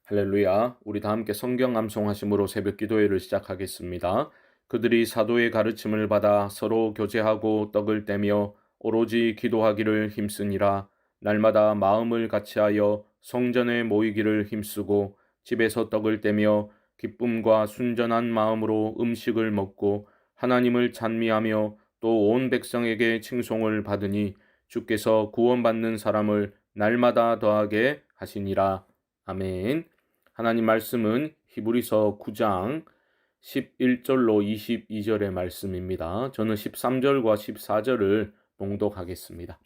할렐루야. 우리 다 함께 성경 암송하심으로 새벽 기도회를 시작하겠습니다. 그들이 사도의 가르침을 받아 서로 교제하고 떡을 떼며 오로지 기도하기를 힘쓰니라. 날마다 마음을 같이하여 성전에 모이기를 힘쓰고 집에서 떡을 떼며 기쁨과 순전한 마음으로 음식을 먹고 하나님을 찬미하며 또 온 백성에게 칭송을 받으니 주께서 구원받는 사람을 날마다 더하게 하시니라. 아멘. 하나님 말씀은 히브리서 9장 11절로 22절의 말씀입니다. 저는 13절과 14절을 봉독하겠습니다.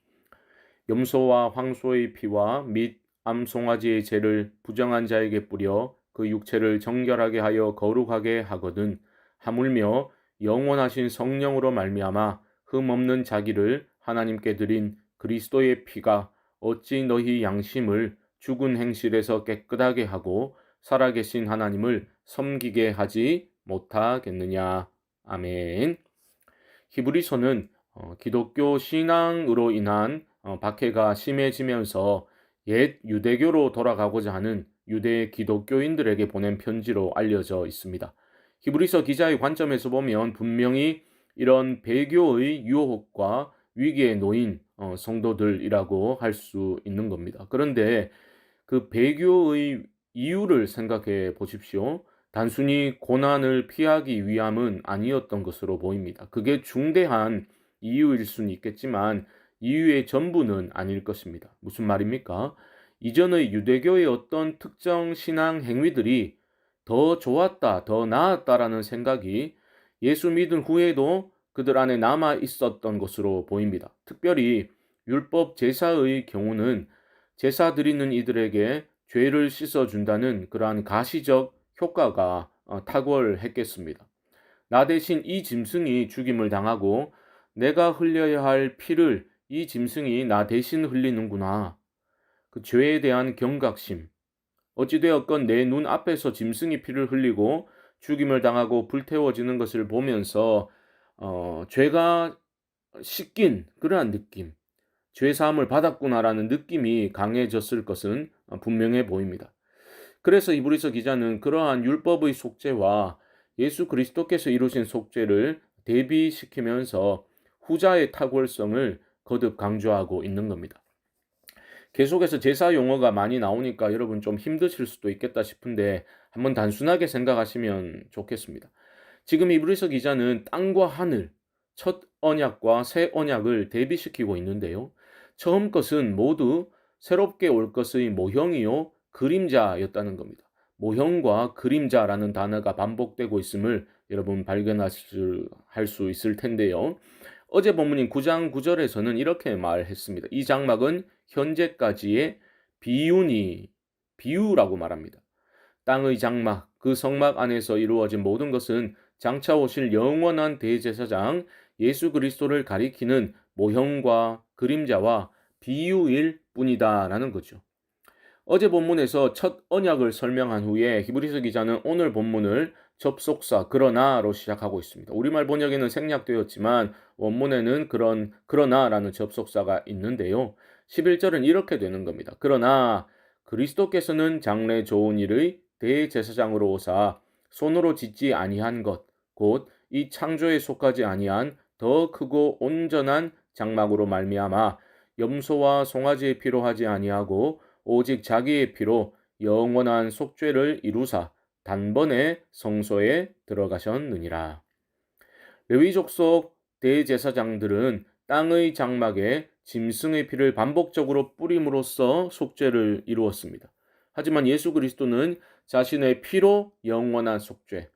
염소와 황소의 피와 및 암송아지의 죄를 부정한 자에게 뿌려 그 육체를 정결하게 하여 거룩하게 하거든 하물며 영원하신 성령으로 말미암아 흠없는 자기를 하나님께 드린 그리스도의 피가 어찌 너희 양심을 죽은 행실에서 깨끗하게 하고 살아계신 하나님을 섬기게 하지 못하겠느냐. 아멘. 히브리서는 기독교 신앙으로 인한 박해가 심해지면서 옛 유대교로 돌아가고자 하는 유대 기독교인들에게 보낸 편지로 알려져 있습니다. 히브리서 기자의 관점에서 보면 분명히 이런 배교의 유혹과 위기에 놓인 성도들이라고 할 수 있는 겁니다. 그런데 그 배교의 이유를 생각해 보십시오. 단순히 고난을 피하기 위함은 아니었던 것으로 보입니다. 그게 중대한 이유일 수는 있겠지만 이유의 전부는 아닐 것입니다. 무슨 말입니까? 이전의 유대교의 어떤 특정 신앙 행위들이 더 좋았다, 더 나았다라는 생각이 예수 믿은 후에도 그들 안에 남아 있었던 것으로 보입니다. 특별히 율법 제사의 경우는 제사 드리는 이들에게 죄를 씻어준다는 그러한 가시적 효과가 탁월했겠습니다. 나 대신 이 짐승이 죽임을 당하고 내가 흘려야 할 피를 이 짐승이 나 대신 흘리는구나. 그 죄에 대한 경각심. 어찌되었건 내 눈 앞에서 짐승이 피를 흘리고 죽임을 당하고 불태워지는 것을 보면서 죄가 씻긴 그러한 느낌, 죄 사함을 받았구나라는 느낌이 강해졌을 것은 분명해 보입니다. 그래서 히브리서 기자는 그러한 율법의 속죄와 예수 그리스도께서 이루신 속죄를 대비시키면서 후자의 탁월성을 거듭 강조하고 있는 겁니다. 계속해서 제사 용어가 많이 나오니까 여러분 좀 힘드실 수도 있겠다 싶은데 한번 단순하게 생각하시면 좋겠습니다. 지금 히브리서 기자는 땅과 하늘, 첫 언약과 새 언약을 대비시키고 있는데요. 처음 것은 모두 새롭게 올 것의 모형이요 그림자였다는 겁니다. 모형과 그림자라는 단어가 반복되고 있음을 여러분 발견할 수 있을 텐데요. 어제 본문인 9장 9절에서는 이렇게 말했습니다. 이 장막은 현재까지의 비유라고 말합니다. 땅의 장막, 그 성막 안에서 이루어진 모든 것은 장차 오실 영원한 대제사장 예수 그리스도를 가리키는 모형과 그림자와 비유일 뿐이다라는 거죠. 어제 본문에서 첫 언약을 설명한 후에 히브리서 기자는 오늘 본문을 접속사 그러나로 시작하고 있습니다. 우리말 번역에는 생략되었지만 원문에는 그러나라는 접속사가 있는데요. 11절은 이렇게 되는 겁니다. 그러나 그리스도께서는 장래 좋은 일의 대제사장으로 오사 손으로 짓지 아니한 것 곧 이 창조에 속하지 아니한 더 크고 온전한 장막으로 말미암아 염소와 송아지의 피로 하지 아니하고 오직 자기의 피로 영원한 속죄를 이루사 단번에 성소에 들어가셨느니라. 레위족 속 대제사장들은 땅의 장막에 짐승의 피를 반복적으로 뿌림으로써 속죄를 이루었습니다. 하지만 예수 그리스도는 자신의 피로 영원한 속죄,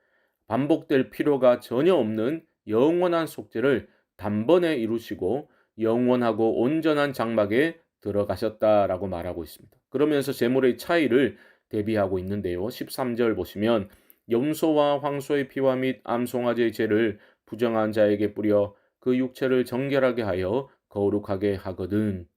반복될 필요가 전혀 없는 영원한 속죄를 단번에 이루시고 영원하고 온전한 장막에 들어가셨다라고 말하고 있습니다. 그러면서 제물의 차이를 대비하고 있는데요. 13절 보시면 염소와 황소의 피와 및 암송아지의 죄를 부정한 자에게 뿌려 그 육체를 정결하게 하여 거룩하게 하거든.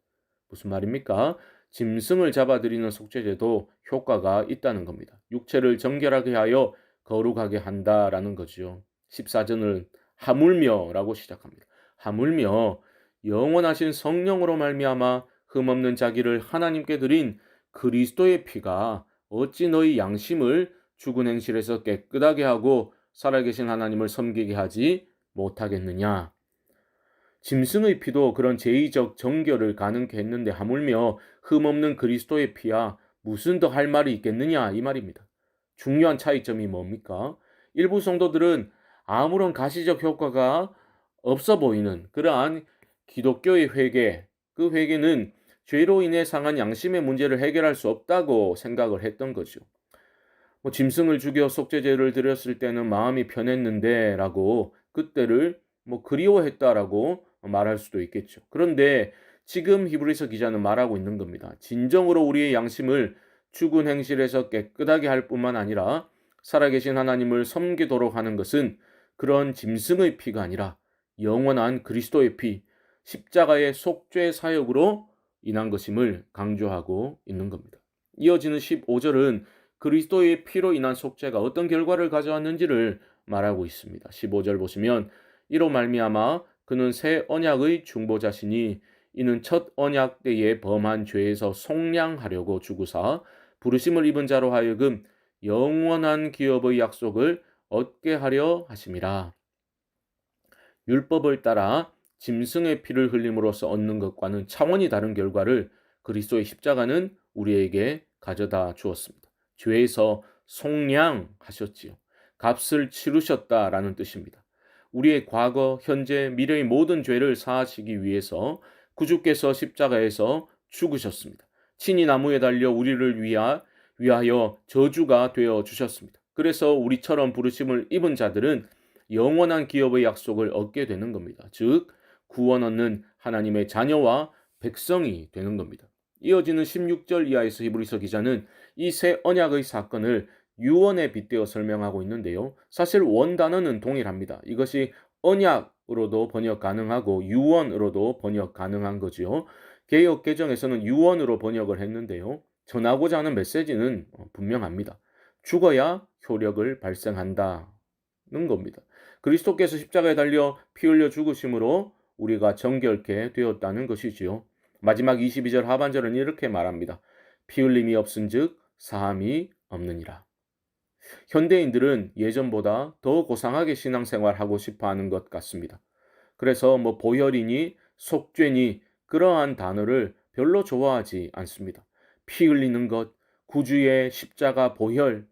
무슨 말입니까? 짐승을 잡아들이는 속죄제도 효과가 있다는 겁니다. 육체를 정결하게 하여 거룩하게 한다라는 거죠. 14절은 하물며라고 시작합니다. 하물며 영원하신 성령으로 말미암아 흠없는 자기를 하나님께 드린 그리스도의 피가 어찌 너희 양심을 죽은 행실에서 깨끗하게 하고 살아계신 하나님을 섬기게 하지 못하겠느냐. 짐승의 피도 그런 제의적 정결을 가능케 했는데 하물며 흠없는 그리스도의 피야 무슨 더 할 말이 있겠느냐 이 말입니다. 중요한 차이점이 뭡니까? 일부 성도들은 아무런 가시적 효과가 없어 보이는 그러한 기독교의 회개, 그 회개는 죄로 인해 상한 양심의 문제를 해결할 수 없다고 생각을 했던 거죠. 짐승을 죽여 속죄제를 드렸을 때는 마음이 편했는데 라고 그때를 그리워했다라고 말할 수도 있겠죠. 그런데 지금 히브리서 기자는 말하고 있는 겁니다. 진정으로 우리의 양심을 죽은 행실에서 깨끗하게 할 뿐만 아니라 살아계신 하나님을 섬기도록 하는 것은 그런 짐승의 피가 아니라 영원한 그리스도의 피, 십자가의 속죄 사역으로 인한 것임을 강조하고 있는 겁니다. 이어지는 15절은 그리스도의 피로 인한 속죄가 어떤 결과를 가져왔는지를 말하고 있습니다. 15절 보시면 이로 말미암아 그는 새 언약의 중보자시니 이는 첫 언약 때에 범한 죄에서 속량하려고 주구사 부르심을 입은 자로 하여금 영원한 기업의 약속을 얻게 하려 하심이라. 율법을 따라 짐승의 피를 흘림으로써 얻는 것과는 차원이 다른 결과를 그리스도의 십자가는 우리에게 가져다 주었습니다. 죄에서 속량하셨지요. 값을 치르셨다라는 뜻입니다. 우리의 과거, 현재, 미래의 모든 죄를 사하시기 위해서 구주께서 십자가에서 죽으셨습니다. 친히 나무에 달려 우리를 위하여 저주가 되어 주셨습니다. 그래서 우리처럼 부르심을 입은 자들은 영원한 기업의 약속을 얻게 되는 겁니다. 즉 구원 얻는 하나님의 자녀와 백성이 되는 겁니다. 이어지는 16절 이하에서 히브리서 기자는 이 새 언약의 사건을 유언에 빗대어 설명하고 있는데요. 사실 원 단어는 동일합니다. 이것이 언약으로도 번역 가능하고 유언으로도 번역 가능한 거지요. 개역 개정에서는 유언으로 번역을 했는데요. 전하고자 하는 메시지는 분명합니다. 죽어야 효력을 발생한다는 겁니다. 그리스도께서 십자가에 달려 피 흘려 죽으심으로 우리가 정결케 되었다는 것이지요. 마지막 22절 하반절은 이렇게 말합니다. 피 흘림이 없은즉 사함이 없느니라. 현대인들은 예전보다 더 고상하게 신앙생활하고 싶어하는 것 같습니다. 그래서 보혈이니 속죄니 그러한 단어를 별로 좋아하지 않습니다. 피 흘리는 것, 구주의 십자가 보혈,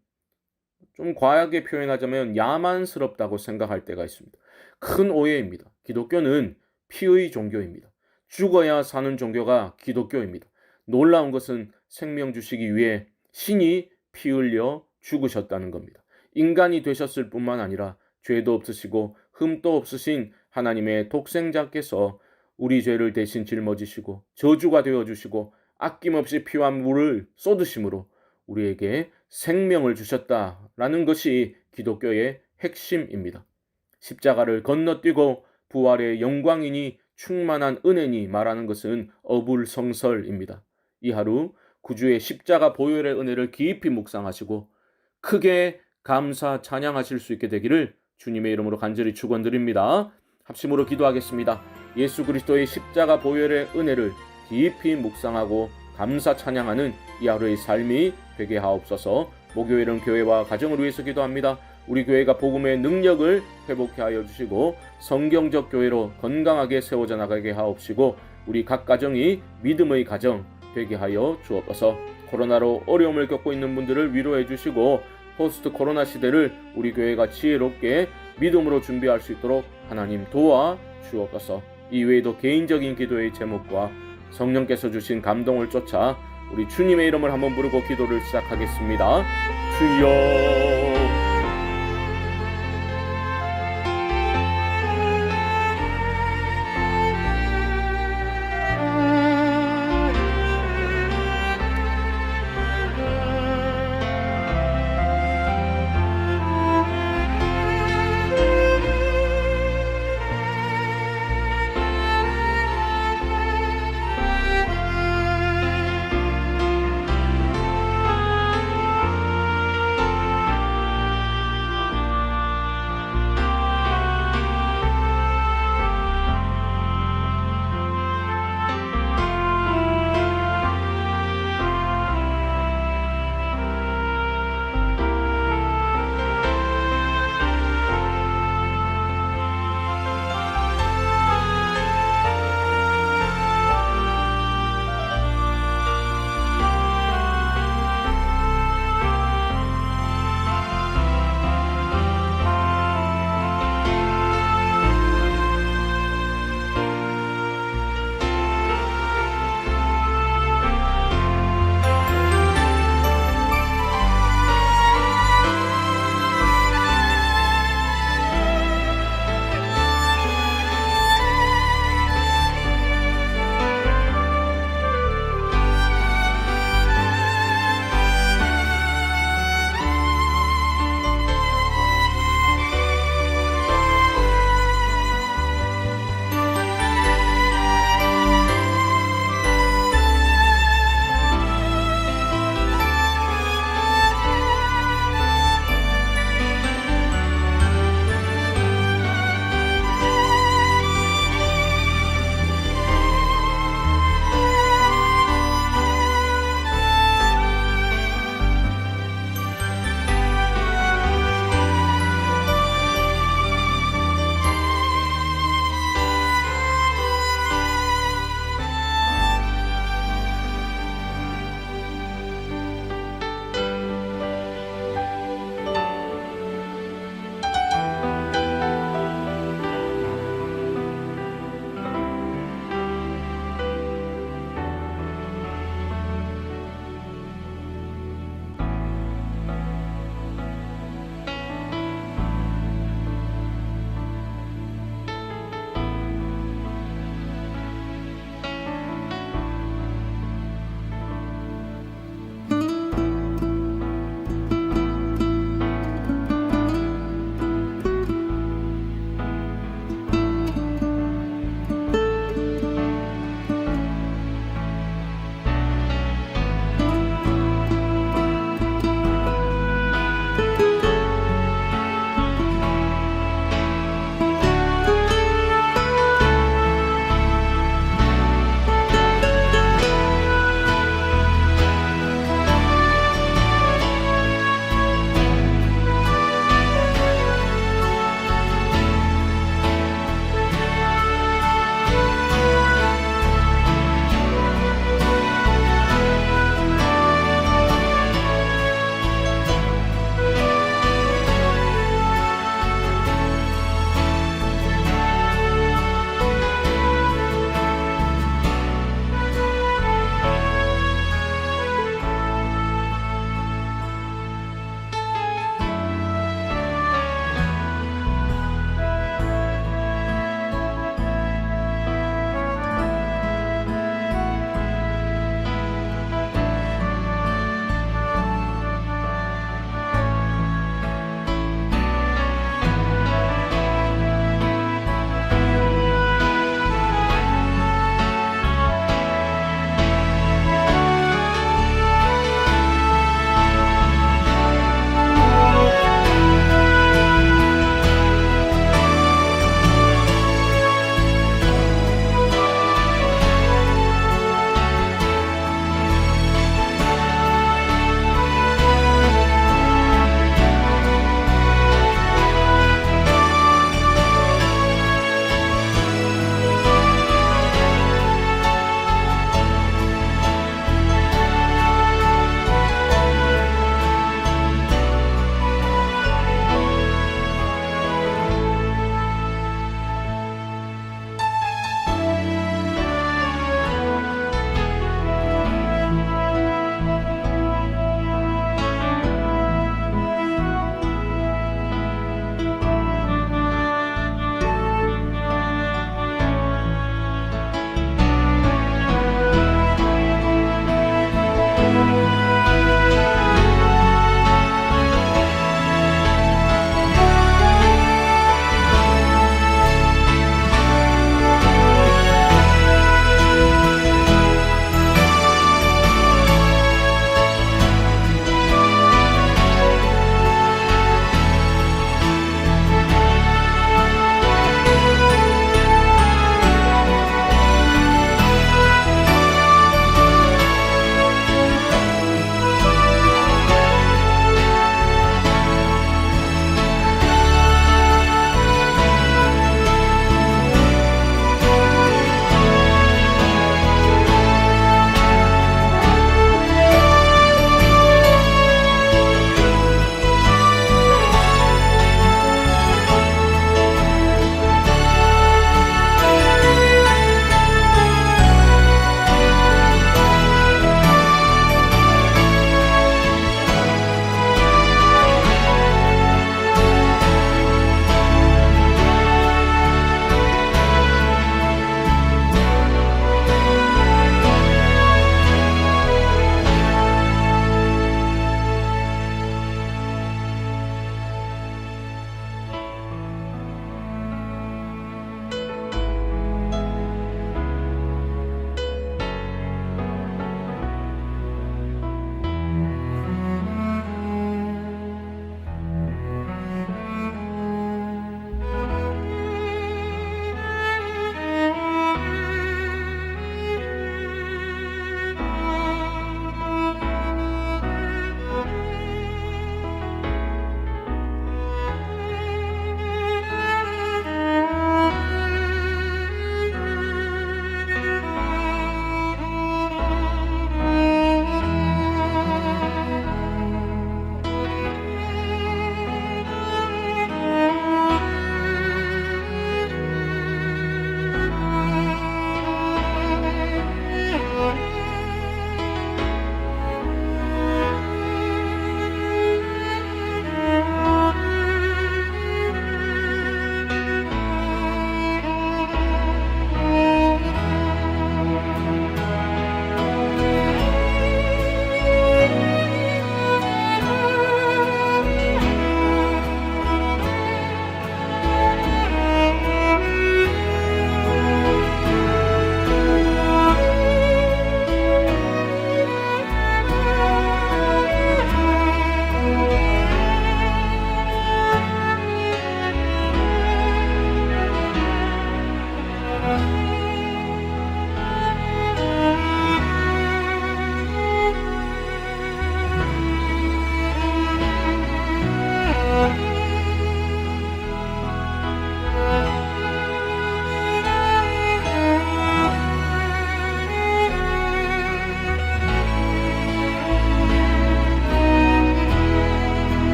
좀 과하게 표현하자면 야만스럽다고 생각할 때가 있습니다. 큰 오해입니다. 기독교는 피의 종교입니다. 죽어야 사는 종교가 기독교입니다. 놀라운 것은 생명 주시기 위해 신이 피 흘려 죽으셨다는 겁니다. 인간이 되셨을 뿐만 아니라 죄도 없으시고 흠도 없으신 하나님의 독생자께서 우리 죄를 대신 짊어지시고 저주가 되어주시고 아낌없이 피와 물을 쏟으심으로 우리에게 생명을 주셨다라는 것이 기독교의 핵심입니다. 십자가를 건너뛰고 부활의 영광이니 충만한 은혜니 말하는 것은 어불성설입니다. 이 하루 구주의 십자가 보혈의 은혜를 깊이 묵상하시고 크게 감사 찬양하실 수 있게 되기를 주님의 이름으로 간절히 축원드립니다. 합심으로 기도하겠습니다. 예수 그리스도의 십자가 보혈의 은혜를 깊이 묵상하고 감사 찬양하는 이 하루의 삶이 되게 하옵소서. 목요일은 교회와 가정을 위해서 기도합니다. 우리 교회가 복음의 능력을 회복케 하여 주시고 성경적 교회로 건강하게 세워져 나가게 하옵시고 우리 각 가정이 믿음의 가정 되게 하여 주옵소서. 코로나로 어려움을 겪고 있는 분들을 위로해 주시고 포스트 코로나 시대를 우리 교회가 지혜롭게 믿음으로 준비할 수 있도록 하나님 도와 주옵소서. 이외에도 개인적인 기도의 제목과 성령께서 주신 감동을 쫓아 우리 주님의 이름을 한번 부르고 기도를 시작하겠습니다. 주여